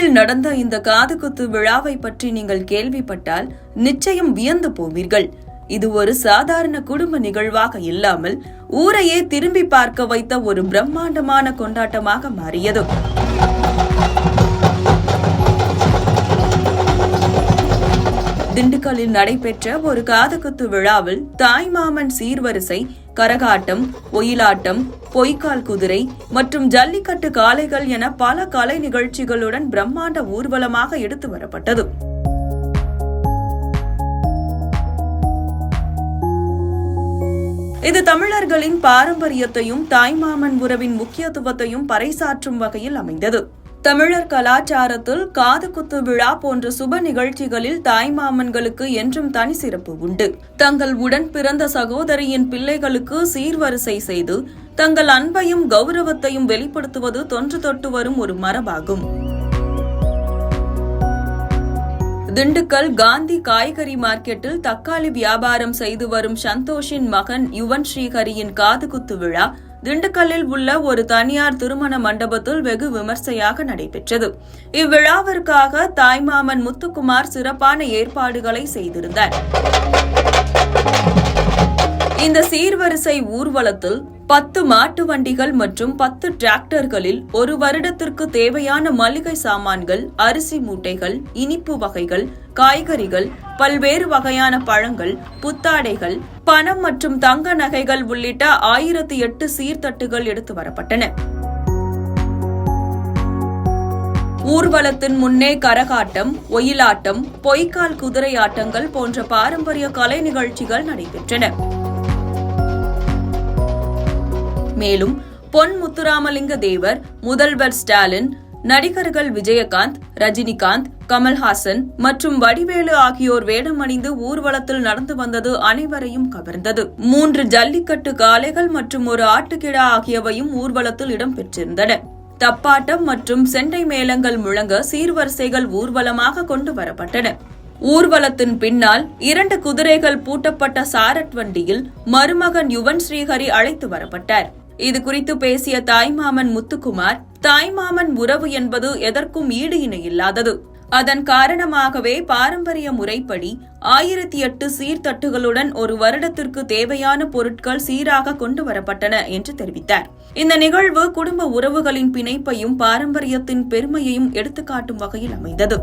திண்டுக்கல்லில் நடந்த இந்த காதுகுத்து விழாவை பற்றி நீங்கள் கேள்விப்பட்டால் நிச்சயம் வியந்து போவீர்கள். இது ஒரு சாதாரண குடும்ப நிகழ்வாக இல்லாமல் ஊரையே திரும்பி பார்க்க வைத்த ஒரு பிரம்மாண்டமான கொண்டாட்டமாக மாறியது. திண்டுக்கல்லில் நடைபெற்ற ஒரு காதுகுத்து விழாவில் தாய்மாமன் சீர்வரிசை, கரகாட்டம், ஒயிலாட்டம், பொய்க்கால் குதிரை மற்றும் ஜல்லிக்கட்டு காளைகள் என பல கலை நிகழ்ச்சிகளுடன் பிரம்மாண்ட ஊர்வலமாக எடுத்து வரப்பட்டது. இது தமிழர்களின் பாரம்பரியத்தையும் தாய்மாமன் உறவின் முக்கியத்துவத்தையும் பறைசாற்றும் வகையில் அமைந்தது. தமிழர் கலாச்சாரத்தில் காதுகுத்து விழா போன்ற சுப நிகழ்ச்சிகளில் தாய்மாமன்களுக்கு என்றும் தனி சிறப்பு உண்டு. தங்கள் உடன் பிறந்த சகோதரியின் பிள்ளைகளுக்கு சீர்வரிசை செய்து தங்கள் அன்பையும் கௌரவத்தையும் வெளிப்படுத்துவது தொன்று தொட்டு வரும் ஒரு மரபாகும். திண்டுக்கல் காந்தி காய்கறி மார்க்கெட்டில் தக்காளி வியாபாரம் செய்து வரும் சந்தோஷின் மகன் யுவன் ஸ்ரீஹரியின் காதுகுத்து விழா திண்டுக்கல்லில் உள்ள ஒரு தனியார் திருமண மண்டபத்தில் வெகு விமர்சையாக நடைபெற்றது. இவ்விழாவிற்காக தாய்மாமன் முத்துக்குமார் சிறப்பான ஏற்பாடுகளை செய்திருந்தார். இந்த சீர்வரிசை ஊர்வலத்தில் 10 மாட்டு வண்டிகள் மற்றும் 10 டிராக்டர்களில் ஒரு வருடத்திற்கு தேவையான மளிகை சாமான்கள், அரிசி மூட்டைகள், இனிப்பு வகைகள், காய்கறிகள், பல்வேறு வகையான பழங்கள், புத்தாடைகள், பணம் மற்றும் தங்க நகைகள் உள்ளிட்ட 1008 சீர்தட்டுகள் எடுத்து வரப்பட்டன. ஊர்வலத்தின் முன்னே கரகாட்டம், ஒயிலாட்டம், பொய்க்கால் குதிரை ஆட்டங்கள் போன்ற பாரம்பரிய கலை நிகழ்ச்சிகள் நடைபெற்றன. மேலும் பொன் முத்துராமலிங்க தேவர், முதல்வர் ஸ்டாலின், நடிகர்கள் விஜயகாந்த், ரஜினிகாந்த், கமல்ஹாசன் மற்றும் வடிவேலு ஆகியோர் வேடமணிந்து ஊர்வலத்தில் நடந்து வந்தது அனைவரையும் கவர்ந்தது. 3 ஜல்லிக்கட்டு காளைகள் மற்றும் ஒரு ஆட்டுக்கிடா ஆகியவையும் ஊர்வலத்தில் இடம்பெற்றிருந்தன. தப்பாட்டம் மற்றும் செண்டை மேளங்கள் முழங்க சீர்வரிசைகள் ஊர்வலமாக கொண்டு வரப்பட்டன. ஊர்வலத்தின் பின்னால் 2 குதிரைகள் பூட்டப்பட்ட சாரட் வண்டியில் மருமகன் யுவன் ஸ்ரீஹரி அழைத்து வரப்பட்டார். இது குறித்து பேசிய தாய்மாமன் முத்துக்குமார், தாய்மாமன் உறவு என்பது எதற்கும் ஈடு இணை இல்லாதது. அதன் காரணமாகவே பாரம்பரிய முறைப்படி 1008 சீர்தட்டுகளுடன் ஒரு வருடத்திற்கு தேவையான பொருட்கள் சீராக கொண்டு வரப்பட்டன என்று தெரிவித்தார். இந்த நிகழ்வு குடும்ப உறவுகளின் பிணைப்பையும் பாரம்பரியத்தின் பெருமையையும் எடுத்துக்காட்டும் வகையில் அமைந்தது.